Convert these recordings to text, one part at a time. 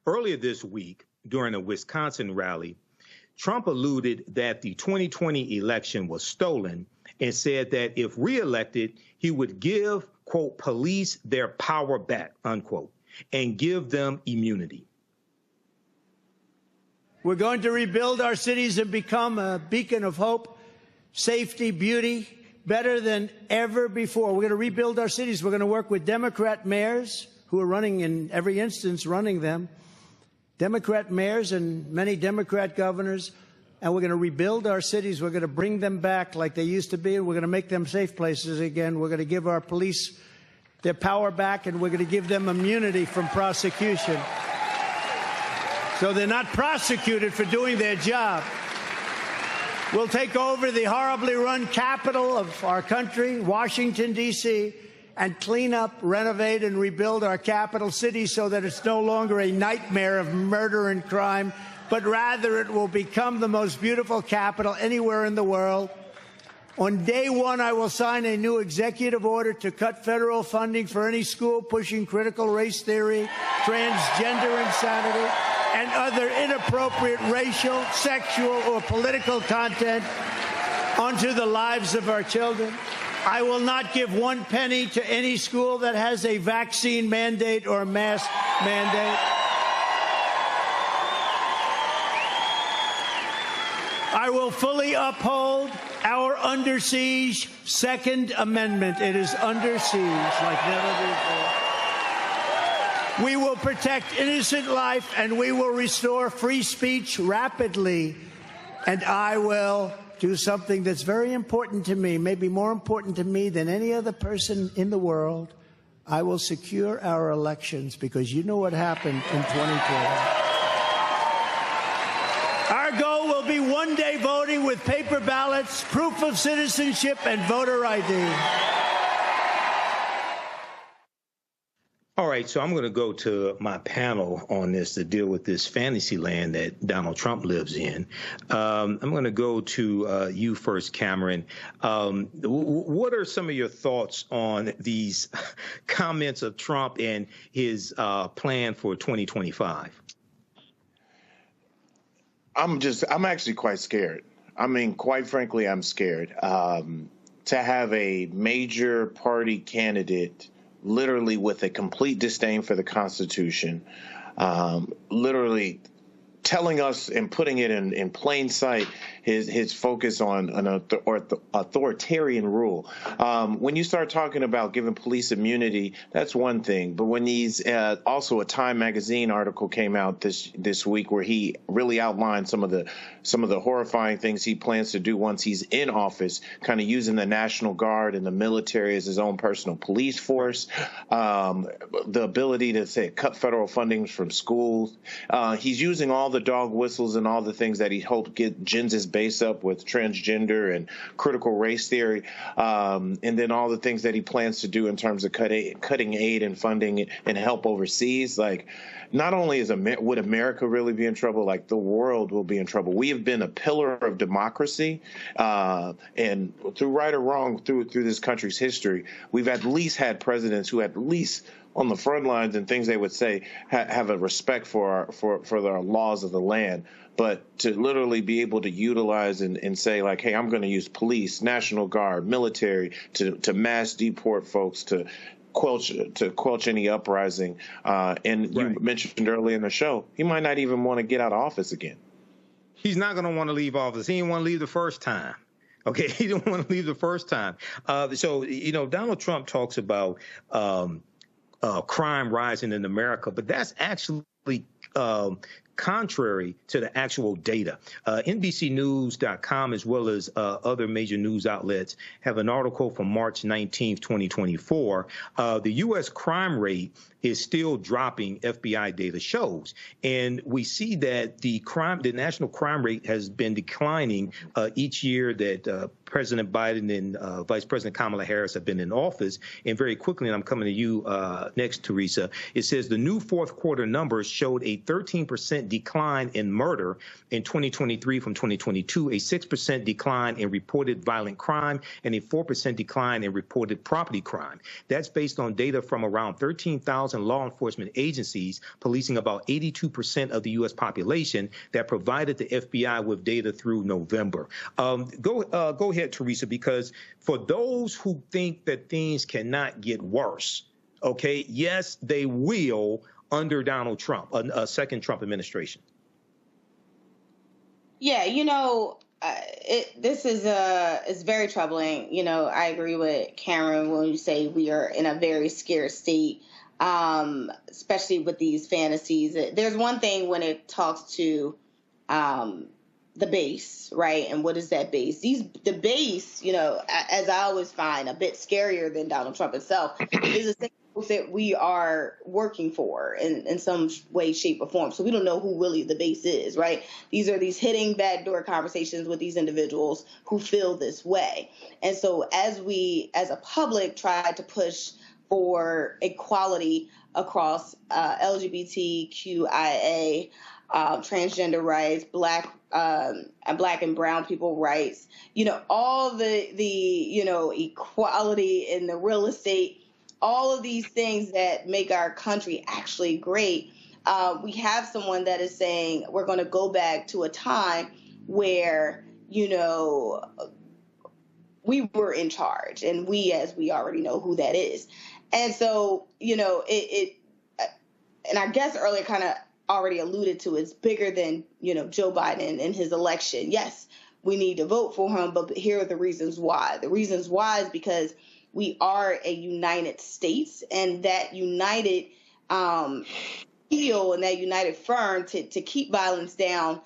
earlier this week during a Wisconsin rally, Trump alluded that the 2020 election was stolen and said that if reelected, he would give, quote, police their power back, unquote, and give them immunity. We're going to rebuild our cities and become a beacon of hope, safety, beauty, better than ever before. We're going to rebuild our cities. We're going to work with Democrat mayors who are running, in every instance, running them, Democrat mayors and many Democrat governors, and we're going to rebuild our cities. We're going to bring them back like they used to be, and we're going to make them safe places again. We're going to give our police their power back, and we're going to give them immunity from prosecution, so they're not prosecuted for doing their job. We'll take over the horribly run capital of our country, Washington, D.C., and clean up, renovate, and rebuild our capital city so that it's no longer a nightmare of murder and crime, but rather it will become the most beautiful capital anywhere in the world. On day one, I will sign a new executive order to cut federal funding for any school pushing critical race theory, transgender insanity, and other inappropriate racial, sexual, or political content onto the lives of our children. I will not give one penny to any school that has a vaccine mandate or mask mandate. I will fully uphold our under siege Second Amendment. It is under siege like never before. We will protect innocent life, and we will restore free speech rapidly. And I will do something that's very important to me, maybe more important to me than any other person in the world. I will secure our elections, because you know what happened in 2012. Our goal will be one-day voting with paper ballots, proof of citizenship, and voter ID. All right, so I'm going to go to my panel on this to deal with this fantasy land that Donald Trump lives in. I'm going to go to you first, Cameron. What are some of your thoughts on these comments of Trump and his plan for 2025? I'm actually quite scared. I mean, quite frankly, I'm scared. To have a major party candidate literally with a complete disdain for the Constitution, literally telling us and putting it in plain sight his focus on an authoritarian rule. When you start talking about giving police immunity, that's one thing. But when these also a Time magazine article came out this week where he really outlined some of the horrifying things he plans to do once he's in office, kind of using the National Guard and the military as his own personal police force, the ability to say cut federal funding from schools. He's using all the dog whistles and all the things that he hoped get Gins' base up with transgender and critical race theory, and then all the things that he plans to do in terms of cutting aid and funding and help overseas. Like, not only would America really be in trouble, like the world will be in trouble. We have been a pillar of democracy, and through right or wrong through this country's history, we've at least had presidents who at least on the front lines and things they would say have a respect for the laws of the land. But to literally be able to utilize and say, like, hey, I'm going to use police, National Guard, military to mass deport folks, to quench any uprising. And right. You mentioned earlier in the show, he might not even want to get out of office again. He's not going to want to leave office. He didn't want to leave the first time. Okay, he didn't want to leave the first time. So, Donald Trump talks about crime rising in America, but that's actually contrary to the actual data. NBCnews.com, as well as other major news outlets, have an article from March 19th, 2024. The U.S. crime rate is still dropping, FBI data shows. And we see that the national crime rate has been declining each year that President Biden and Vice President Kamala Harris have been in office. And very quickly, and I'm coming to you next, Teresa, it says the new fourth quarter numbers showed a 13% decline in murder in 2023 from 2022, a 6% decline in reported violent crime, and a 4% decline in reported property crime. That's based on data from around 13,000 law enforcement agencies, policing about 82% of the U.S. population, that provided the FBI with data through November. Go ahead, Teresa, because for those who think that things cannot get worse, okay, yes, they will under Donald Trump, a second Trump administration. Yeah, this is very troubling. I agree with Cameron when you say we are in a very scared state, especially with these fantasies. There's one thing when it talks to the base, right? And what is that base? The base, as I always find, a bit scarier than Donald Trump himself, is the same that we are working for in some way, shape, or form. So we don't know who really the base is, right? These are these hidden backdoor conversations with these individuals who feel this way. And so as we, as a public, try to push for equality across LGBTQIA, transgender rights, black and brown people rights, all the equality in the real estate, all of these things that make our country actually great. We have someone that is saying we're going to go back to a time where, we were in charge, and as we already know who that is. And so, and I guess earlier kind of already alluded to, it's bigger than, Joe Biden and his election. Yes, we need to vote for him, but here are the reasons why. The reasons why is because we are a united states, and that united feel and that united firm to keep violence down,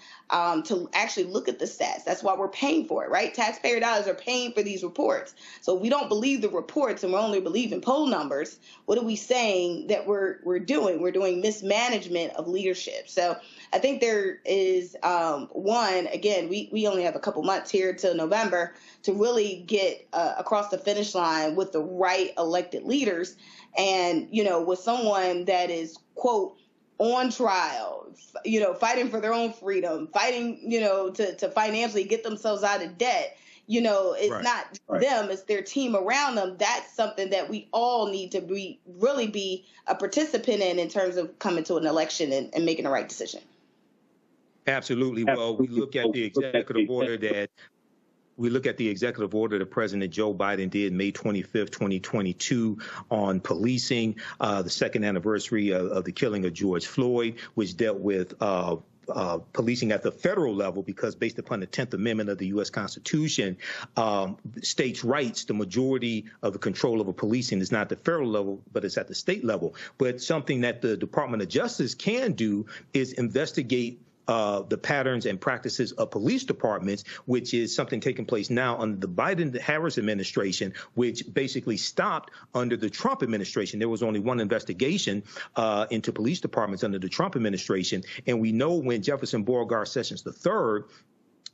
to actually look at the stats. That's why we're paying for it, right? Taxpayer dollars are paying for these reports. So if we don't believe the reports and we only believe in poll numbers, what are we saying that we're doing? We're doing mismanagement of leadership. So I think there is one, again, we only have a couple months here till November to really get across the finish line with the right elected leaders, and, with someone that is, quote, on trial, fighting for their own freedom, fighting, to financially get themselves out of debt. It's right. Not them, it's their team around them. That's something that we all need to really be a participant in terms of coming to an election and making the right decision. Absolutely. Well, we look at the executive order that President Joe Biden did May 25th, 2022 on policing, the second anniversary of the killing of George Floyd, which dealt with policing at the federal level, because based upon the 10th Amendment of the U.S. Constitution, states' rights, the majority of the control over policing is not at the federal level, but it's at the state level. But something that the Department of Justice can do is investigate the patterns and practices of police departments, which is something taking place now under the Biden-Harris administration, which basically stopped under the Trump administration. There was only one investigation into police departments under the Trump administration. And we know when Jefferson Beauregard Sessions III,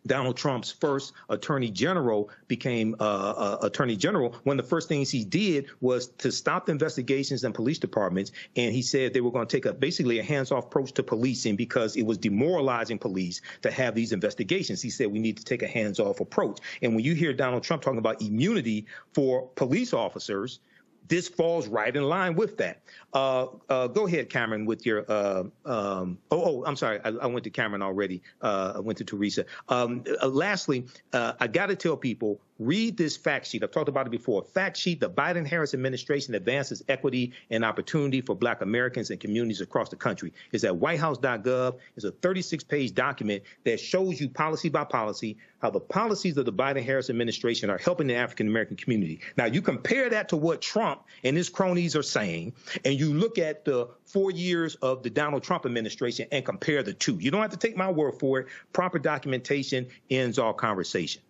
Donald Trump's first attorney general, became attorney general, one of the first things he did was to stop the investigations in police departments. And he said they were going to take basically a hands-off approach to policing because it was demoralizing police to have these investigations. He said we need to take a hands-off approach. And when you hear Donald Trump talking about immunity for police officers, this falls right in line with that. Go ahead, Cameron, with your I'm sorry. I went to Cameron already. I went to Teresa. Lastly, I got to tell people, read this fact sheet. I've talked about it before. Fact sheet: the Biden-Harris administration advances equity and opportunity for Black Americans and communities across the country. It's at whitehouse.gov. It's a 36-page document that shows you policy by policy how the policies of the Biden-Harris administration are helping the African-American community. Now, you compare that to what Trump and his cronies are saying, and you look at the 4 years of the Donald Trump administration and compare the two. You don't have to take my word for it. Proper documentation ends all conversation.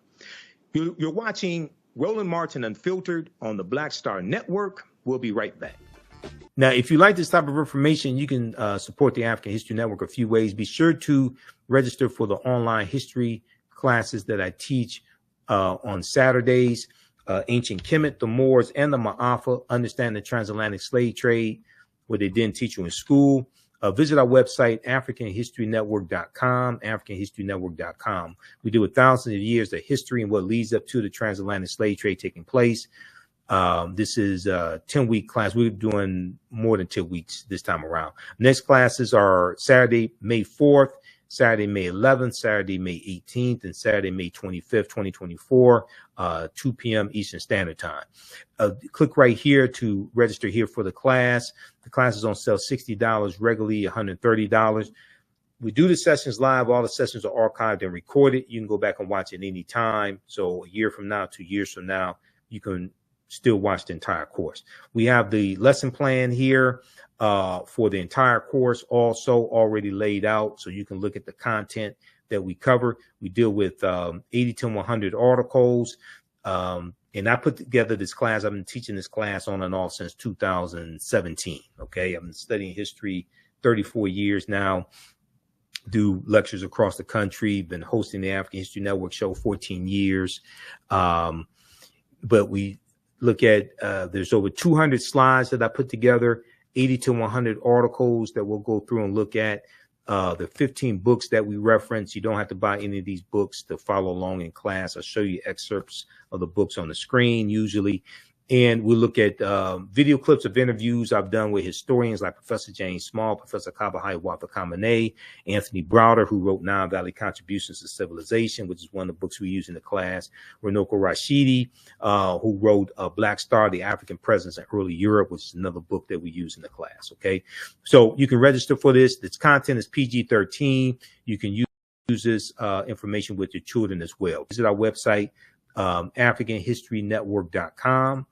You're watching Roland Martin Unfiltered on the Black Star Network. We'll be right back. Now, if you like this type of information, you can support the African History Network a few ways. Be sure to register for the online history classes that I teach on Saturdays. Ancient Kemet, the Moors, and the Ma'afa, understand the transatlantic slave trade, what they didn't teach you in school. Visit our website, AfricanHistoryNetwork.com, AfricanHistoryNetwork.com. We deal with thousands of years of history and what leads up to the transatlantic slave trade taking place. This is a 10-week class. We're doing more than 2 weeks this time around. Next classes are Saturday, May 4th, Saturday, May 11th, Saturday, May 18th, and Saturday, May 25th, 2024, 2 p.m. Eastern Standard Time. Click right here to register here for the class. The class is on sale $60, regularly $130. We do the sessions live. All the sessions are archived and recorded. You can go back and watch it any time. So a year from now, 2 years from now, you can still watch the entire course. We have the lesson plan here for the entire course also already laid out, so you can look at the content that we cover. We deal with 80 to 100 articles. And I put together this class. I've been teaching this class on and off since 2017. Okay. I've been studying history 34 years now, do lectures across the country, been hosting the African History Network show 14 years. But we look at, there's over 200 slides that I put together, 80 to 100 articles that we'll go through and look at. The 15 books that we reference. You don't have to buy any of these books to follow along in class. I'll show you excerpts of the books on the screen usually. And we'll look at video clips of interviews I've done with historians like Professor James Small, Professor Kabahai Wapakamane, Anthony Browder, who wrote Nile Valley Contributions to Civilization, which is one of the books we use in the class, Runoko Rashidi, who wrote Black Star, The African Presence in Early Europe, which is another book that we use in the class, okay? So you can register for this. This content is PG-13. You can use this information with your children as well. Visit our website, AfricanHistoryNetwork.com.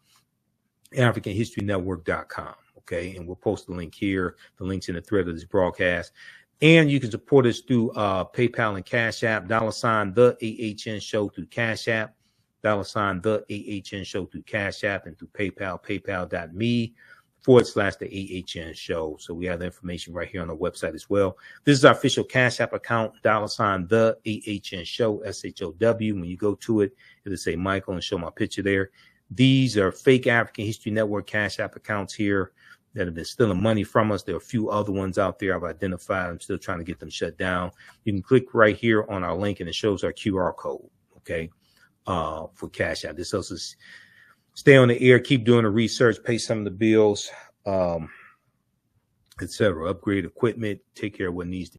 AfricanHistoryNetwork.com. Okay. And we'll post the link here. The link's in the thread of this broadcast. And you can support us through PayPal and Cash App, $ the AHN show through Cash App, $ the AHN show through Cash App, and through PayPal, paypal.me /the AHN show. So we have the information right here on the website as well. This is our official Cash App account, $ the AHN show, SHOW. When you go to it, it'll say Michael and show my picture there. These are fake African History Network Cash App accounts here that have been stealing money from us. There are a few other ones out there I've identified. I'm still trying to get them shut down. You can click right here on our link and it shows our QR code, okay, for Cash App. This helps us stay on the air, keep doing the research, pay some of the bills, etc. Upgrade equipment, take care of what needs to